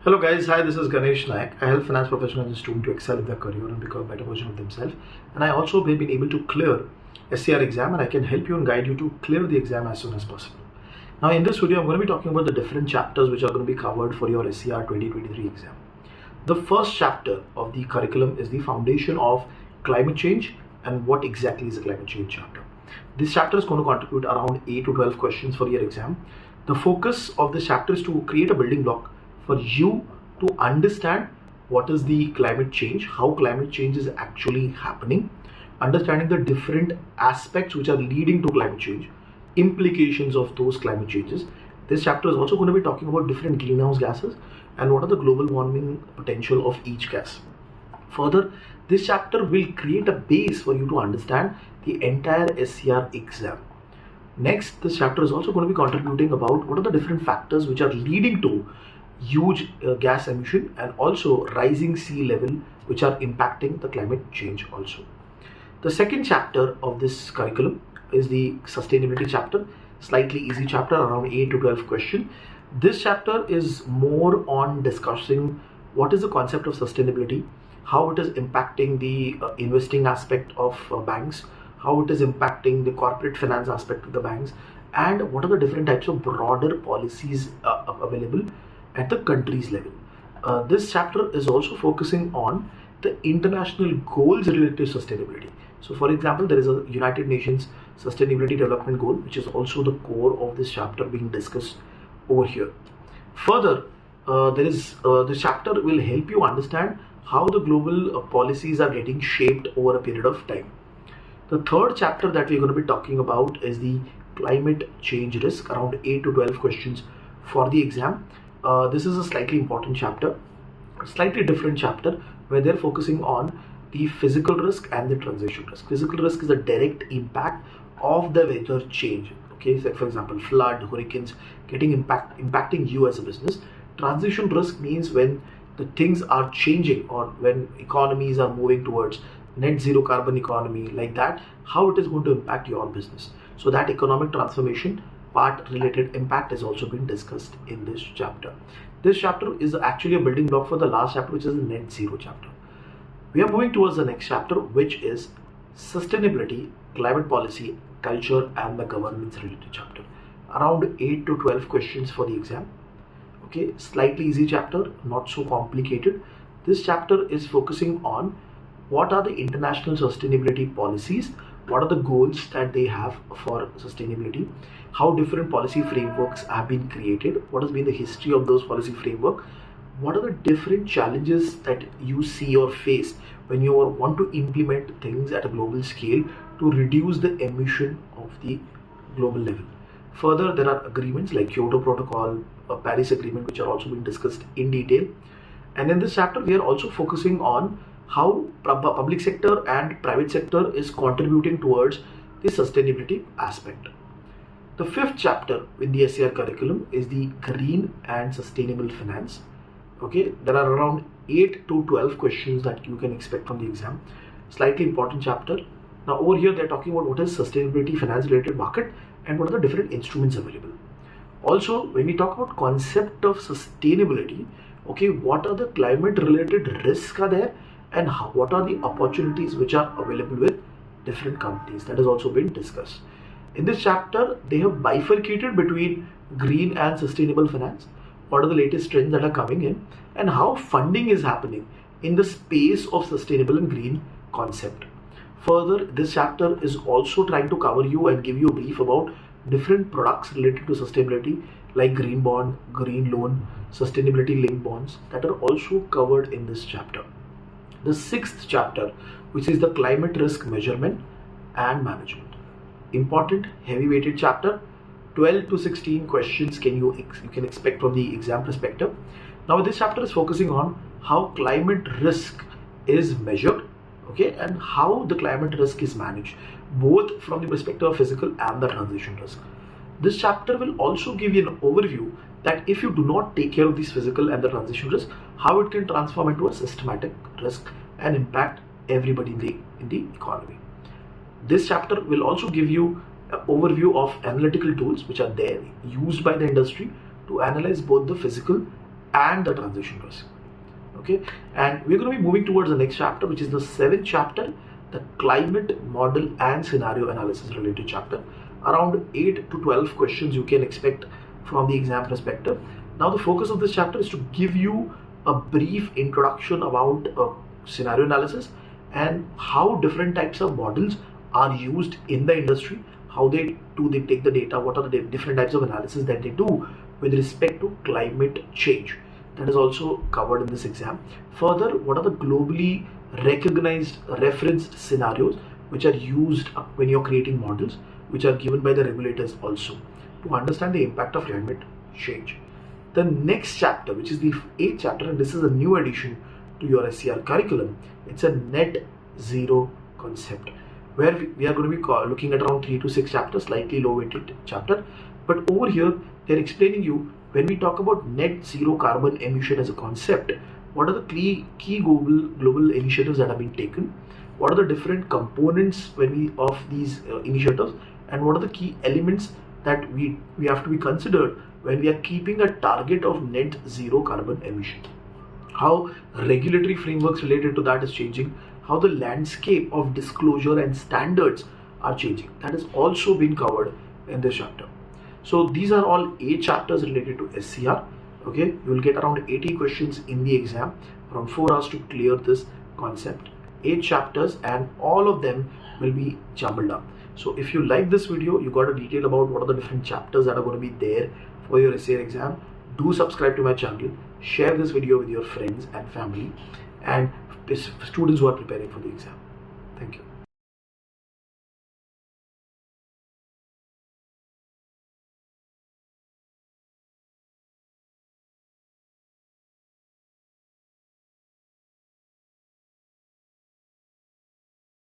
Hello guys, hi, this is Ganesh Naik. I help finance professionals and students to excel in their career and become a better version of themselves. And I also have been able to clear SCR exam, and I can help you and guide you to clear the exam as soon as possible. Now in this video, I'm going to be talking about the different chapters which are going to be covered for your SCR 2023 exam. The first chapter of the curriculum is the foundation of climate change and what exactly is a climate change chapter. This chapter is going to contribute around 8 to 12 questions for your exam. The focus of this chapter is to create a building block for you to understand what is the climate change, how climate change is actually happening, understanding the different aspects which are leading to climate change, implications of those climate changes. This chapter is also going to be talking about different greenhouse gases and what are the global warming potential of each gas. Further, this chapter will create a base for you to understand the entire SCR exam. Next, this chapter is also going to be contributing about what are the different factors which are leading to huge gas emission and also rising sea level which are impacting the climate change also. The second chapter of this curriculum is the sustainability chapter, slightly easy chapter, around 8 to 12 questions. This chapter is more on discussing what is the concept of sustainability, how it is impacting the investing aspect of banks, how it is impacting the corporate finance aspect of the banks, and what are the different types of broader policies available at the country's level. This chapter is also focusing on the international goals related to sustainability. So for example, there is a United Nations Sustainability Development Goal, which is also the core of this chapter being discussed over here. Further, this chapter will help you understand how the global policies are getting shaped over a period of time. The third chapter that we're going to be talking about is the climate change risk, around 8 to 12 questions for the exam. This is a slightly important chapter, a slightly different chapter where they're focusing on the physical risk and the transition risk. Physical risk is the direct impact of the weather change. Okay, so for example, flood, hurricanes getting impacting you as a business. Transition risk means when the things are changing or when economies are moving towards net zero carbon economy, like that, how it is going to impact your business. So that economic transformation part related impact is also being discussed in this chapter. This chapter is actually a building block for the last chapter, which is the net zero chapter. We are moving towards the next chapter, which is sustainability, climate policy, culture, and the governance related chapter. Around 8 to 12 questions for the exam. Okay, slightly easy chapter, not so complicated. This chapter is focusing on what are the international sustainability policies, what are the goals that they have for sustainability, how different policy frameworks have been created, what has been the history of those policy framework, what are the different challenges that you see or face when you want to implement things at a global scale to reduce the emission of the global level. Further, there are agreements like Kyoto Protocol, Paris Agreement, which are also being discussed in detail. And in this chapter, we are also focusing on how public sector and private sector is contributing towards the sustainability aspect. The fifth chapter in the SCR curriculum is the green and sustainable finance. Okay, there are around 8 to 12 questions that you can expect from the exam. Slightly important chapter. Now over here they're talking about what is sustainability finance related market and what are the different instruments available. Also, when we talk about concept of sustainability, okay, what are the climate related risks are there and what are the opportunities which are available with different companies, that has also been discussed. In this chapter, they have bifurcated between green and sustainable finance, what are the latest trends that are coming in, and how funding is happening in the space of sustainable and green concept. Further, this chapter is also trying to cover you and give you a brief about different products related to sustainability like green bond, green loan, sustainability linked bonds that are also covered in this chapter. The sixth chapter, which is the climate risk measurement and management. Important, heavy weighted chapter. 12 to 16 questions you can expect from the exam perspective. Now this chapter is focusing on how climate risk is measured, okay, and how the climate risk is managed, both from the perspective of physical and the transition risk. This chapter will also give you an overview that if you do not take care of these physical and the transition risk, how it can transform into a systematic risk and impact everybody in the economy. This chapter will also give you an overview of analytical tools which are there used by the industry to analyze both the physical and the transition risk. Okay, and we're going to be moving towards the next chapter, which is the 7th chapter, the climate model and scenario analysis related chapter. Around 8 to 12 questions you can expect from the exam perspective. Now the focus of this chapter is to give you a brief introduction about scenario analysis and how different types of models are used in the industry, how they take the data, what are the different types of analysis that they do with respect to climate change. That is also covered in this exam. Further, what are the globally recognized referenced scenarios which are used when you're creating models, which are given by the regulators also to understand the impact of climate change. The next chapter, which is the 8th chapter, and this is a new addition to your SCR curriculum, it's a net zero concept, where we are going to be looking at around 3 to 6 chapters, slightly low weighted chapter. But over here, they're explaining you when we talk about net zero carbon emission as a concept, what are the key global initiatives that have been taken, what are the different components of these initiatives, and what are the key elements that we have to be considered when we are keeping a target of net zero carbon emission. How regulatory frameworks related to that is changing, how the landscape of disclosure and standards are changing. That has also been covered in this chapter. So these are all 8 chapters related to SCR. Okay, you will get around 80 questions in the exam, around 4 hours to clear this concept. 8 chapters, and all of them will be jumbled up. So if you like this video, you got a detail about what are the different chapters that are going to be there for your SCR exam. Do subscribe to my channel, share this video with your friends and family, and students who are preparing for the exam. Thank you.